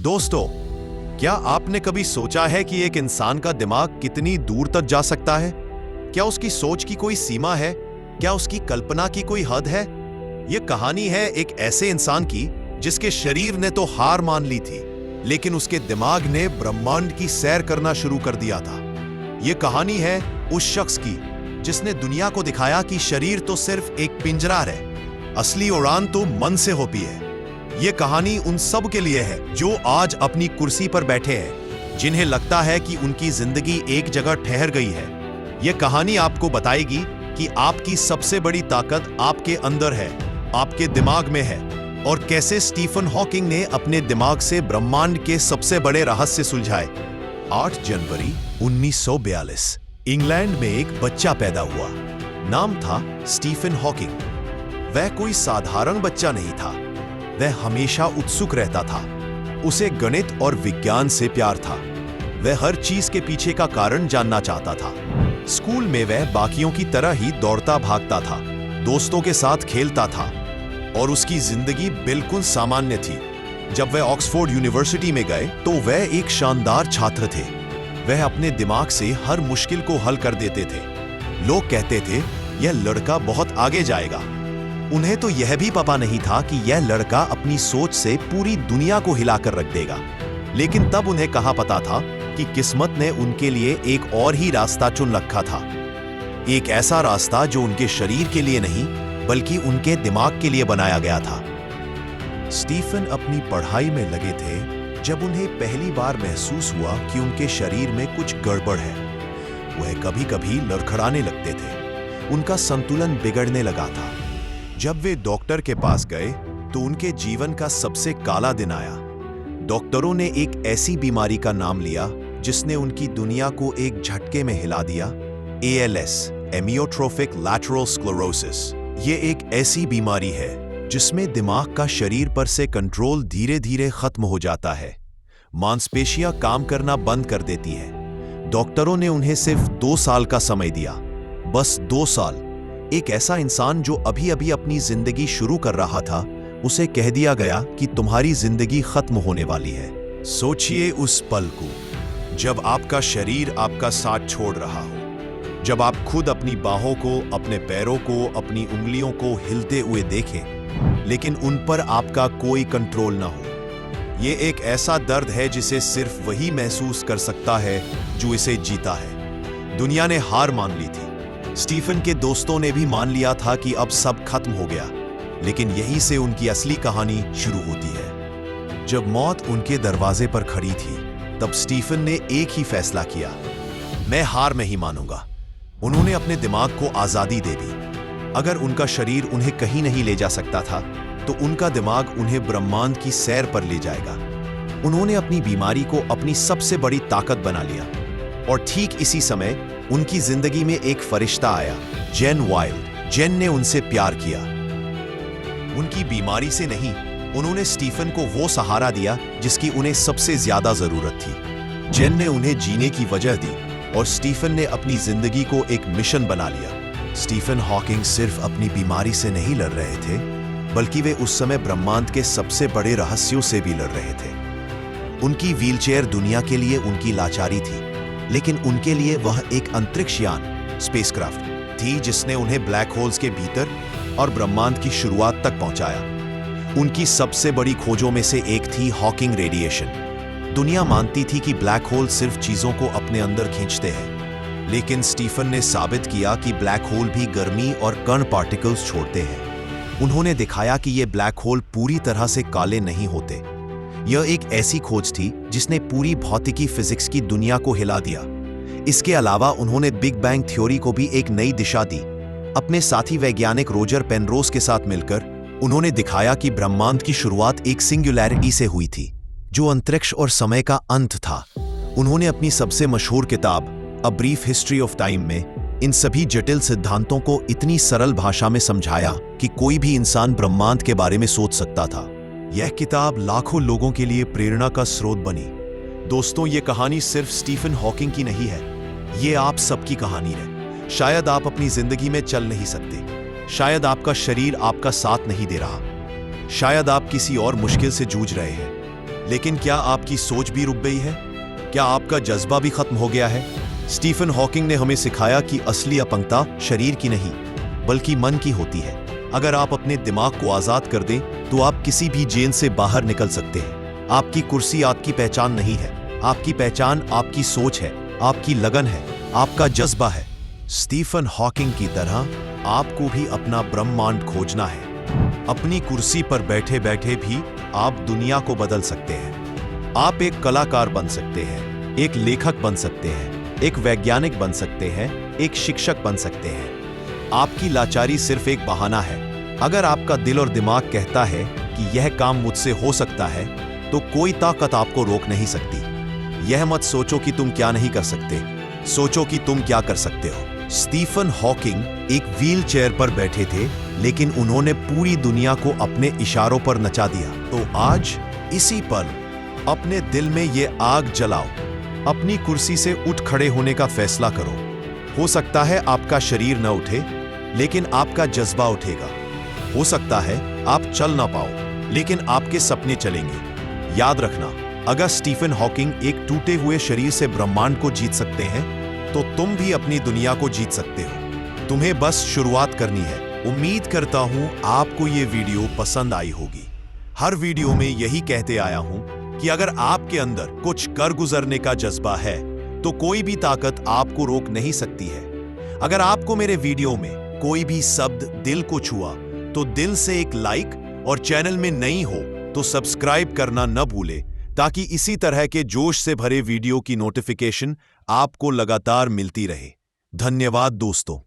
दोस्तों, क्या आपने कभी सोचा है कि एक इंसान का दिमाग कितनी दूर तक जा सकता है? क्या उसकी सोच की कोई सीमा है? क्या उसकी कल्पना की कोई हद है? यह कहानी है एक ऐसे इंसान की जिसके शरीर ने तो हार मान ली थी, लेकिन उसके दिमाग ने ब्रह्मांड की सैर करना शुरू कर दिया था। यह कहानी है उस शख्स की जिसने दुनिया को दिखाया कि शरीर तो सिर्फ एक पिंजरा है, असली उड़ान तो मन से होती है। यह कहानी उन सब के लिए है जो आज अपनी कुर्सी पर बैठे हैं, जिन्हें लगता है कि उनकी जिंदगी एक जगह ठहर गई है। यह कहानी आपको बताएगी कि आपकी सबसे बड़ी ताकत आपके अंदर है, आपके दिमाग में है, और कैसे स्टीफन हॉकिंग ने अपने दिमाग से ब्रह्मांड के सबसे बड़े रहस्य सुलझाए। 8 जनवरी 1942 इंग्लैंड में एक बच्चा पैदा हुआ। नाम था स्टीफन हॉकिंग। वह कोई साधारण बच्चा नहीं था। वह हमेशा उत्सुक रहता था। उसे गणित और विज्ञान से प्यार था। वह हर चीज के पीछे का कारण जानना चाहता था। स्कूल में वह बाकियों की तरह ही दौड़ता भागता था, दोस्तों के साथ खेलता था, और उसकी जिंदगी बिल्कुल सामान्य थी। जब वह ऑक्सफोर्ड यूनिवर्सिटी में गए तो वह एक शानदार छात्र थे। वह अपने दिमाग से हर मुश्किल को हल कर देते थे। लोग कहते थे यह लड़का बहुत आगे जाएगा। उन्हें तो यह भी पता नहीं था कि यह लड़का अपनी सोच से पूरी दुनिया को हिलाकर रख देगा। लेकिन तब उन्हें कहाँ पता था कि किस्मत ने उनके लिए एक और ही रास्ता चुन रखा था। एक ऐसा रास्ता जो उनके शरीर के लिए नहीं बल्कि उनके दिमाग के लिए बनाया गया था। स्टीफन अपनी पढ़ाई में लगे थे जब उन्हें पहली बार महसूस हुआ कि उनके शरीर में कुछ गड़बड़ है। वह कभी कभी लड़खड़ाने लगते थे। उनका संतुलन बिगड़ने लगा था। जब वे डॉक्टर के पास गए तो उनके जीवन का सबसे काला दिन आया। डॉक्टरों ने एक ऐसी बीमारी का नाम लिया जिसने उनकी दुनिया को एक झटके में हिला दिया। ALS, amyotrophic lateral sclerosis. ये एक ऐसी बीमारी है जिसमें दिमाग का शरीर पर से कंट्रोल धीरे धीरे खत्म हो जाता है। मांसपेशियां काम करना बंद कर देती हैं। डॉक्टरों ने उन्हें सिर्फ 2 साल का समय दिया, बस 2 साल। एक ऐसा इंसान जो अभी अभी अपनी जिंदगी शुरू कर रहा था, उसे कह दिया गया कि तुम्हारी जिंदगी खत्म होने वाली है। सोचिए उस पल को जब आपका शरीर आपका साथ छोड़ रहा हो, जब आप खुद अपनी बाहों को, अपने पैरों को, अपनी उंगलियों को हिलते हुए देखें, लेकिन उन पर आपका कोई कंट्रोल ना हो। यह एक ऐसा दर्द है जिसे सिर्फ वही महसूस कर सकता है जो इसे जीता है। दुनिया ने हार मान ली थी। स्टीफन के दोस्तों ने भी मान लिया था कि अब सब खत्म हो गया, लेकिन यहीं से उनकी असली कहानी शुरू होती है। जब मौत उनके दरवाजे पर खड़ी थी, तब स्टीफन ने एक ही फैसला किया, मैं हार नहीं मानूंगा। उन्होंने अपने दिमाग को आजादी दे दी। अगर उनका शरीर उन्हें कहीं नहीं ले जा सकता था, तो उनका दिमाग उन्हें ब्रह्मांड की सैर पर ले जाएगा। उन्होंने अपनी बीमारी को अपनी सबसे बड़ी ताकत बना लिया। और ठीक इसी समय उनकी जिंदगी में एक फरिश्ता आया, जेन वाइल्ड। जेन ने उनसे प्यार किया। उनकी बीमारी से नहीं, उन्होंने स्टीफन को वो सहारा दिया जिसकी उन्हें सबसे ज्यादा जरूरत थी। जेन ने उन्हें जीने की वजह दी, और स्टीफन ने अपनी जिंदगी को एक मिशन बना लिया। स्टीफन हॉकिंग सिर्फ अपनी बीमारी से नहीं लड़ रहे थे, बल्कि वे उस समय ब्रह्मांड के सबसे बड़े रहस्यों से भी लड़ रहे थे। उनकी व्हीलचेयर दुनिया के लिए उनकी लाचारी थी, लेकिन उनके लिए वह एक अंतरिक्ष यान, स्पेसक्राफ्ट थी जिसने उन्हें ब्लैक होल्स के भीतर और ब्रह्मांड की शुरुआत तक पहुंचाया। उनकी सबसे बड़ी खोजों में से एक थी हॉकिंग रेडिएशन। दुनिया मानती थी कि ब्लैक होल सिर्फ चीजों को अपने अंदर खींचते हैं, लेकिन स्टीफन ने साबित किया कि ब्लैक होल भी गर्मी और कण पार्टिकल्स छोड़ते हैं। उन्होंने दिखाया कि ये ब्लैक होल पूरी तरह से काले नहीं होते। यह एक ऐसी खोज थी जिसने पूरी भौतिकी फिजिक्स की दुनिया को हिला दिया। इसके अलावा उन्होंने बिग बैंग थ्योरी को भी एक नई दिशा दी। अपने साथी वैज्ञानिक रोजर पेनरोज के साथ मिलकर उन्होंने दिखाया कि ब्रह्मांड की शुरुआत एक सिंगुलैरिटी से हुई थी, जो अंतरिक्ष और समय का अंत था। उन्होंने अपनी सबसे मशहूर किताब a brief history of time में इन सभी जटिल सिद्धांतों को इतनी सरल भाषा में समझाया कि कोई भी इंसान ब्रह्मांड के बारे में सोच सकता था। यह किताब लाखों लोगों के लिए प्रेरणा का स्रोत बनी। दोस्तों, ये कहानी सिर्फ स्टीफन हॉकिंग की नहीं है, ये आप सबकी कहानी है। शायद आप अपनी जिंदगी में चल नहीं सकते, शायद आपका शरीर आपका साथ नहीं दे रहा, शायद आप किसी और मुश्किल से जूझ रहे हैं, लेकिन क्या आपकी सोच भी रुक गई है? क्या आपका जज्बा भी खत्म हो गया है? स्टीफन हॉकिंग ने हमें सिखाया कि असली अपंगता शरीर की नहीं बल्कि मन की होती है। अगर आप अपने दिमाग को आजाद कर दें तो आप किसी भी जेल से बाहर निकल सकते हैं। आपकी कुर्सी आपकी पहचान नहीं है, आपकी पहचान आपकी सोच है, आपकी लगन है, आपका जज्बा है। स्टीफन हॉकिंग की तरह आपको भी अपना ब्रह्मांड खोजना है। अपनी कुर्सी पर बैठे बैठे भी आप दुनिया को बदल सकते हैं। आप एक कलाकार बन सकते हैं, एक लेखक बन सकते हैं, एक वैज्ञानिक बन सकते हैं, एक शिक्षक बन सकते हैं। आपकी लाचारी सिर्फ एक बहाना है। अगर आपका दिल और दिमाग कहता है कि यह काम मुझसे हो सकता है, तो कोई ताकत आपको रोक नहीं सकती। यह मत सोचो कि तुम क्या नहीं कर सकते, सोचो कि तुम क्या कर सकते हो। स्टीफन हॉकिंग एक व्हील चेयर पर बैठे थे, लेकिन उन्होंने पूरी दुनिया को अपने इशारों पर नचा दिया। तो आज इसी पल अपने दिल में ये आग जलाओ, अपनी कुर्सी से उठ खड़े होने का फैसला करो। हो सकता है आपका शरीर न उठे, लेकिन आपका जज्बा उठेगा। हो सकता है आप चल ना पाओ, लेकिन आपके सपने चलेंगे। याद रखना, अगर स्टीफन हॉकिंग एक टूटे हुए शरीर से ब्रह्मांड को जीत सकते हैं, तो तुम भी अपनी दुनिया को जीत सकते हो। तुम्हें बस शुरुआत करनी है। उम्मीद करता हूं आपको ये वीडियो पसंद आई होगी। हर वीडियो में यही कहते आया हूं कि अगर आपके अंदर कुछ कर गुजरने का जज्बा है, तो कोई भी ताकत आपको रोक नहीं सकती है। अगर आपको मेरे वीडियो में कोई भी शब्द दिल को छुआ, तो दिल से एक लाइक, और चैनल में नई हो तो सब्सक्राइब करना न भूले, ताकि इसी तरह के जोश से भरे वीडियो की नोटिफिकेशन आपको लगातार मिलती रहे। धन्यवाद दोस्तों।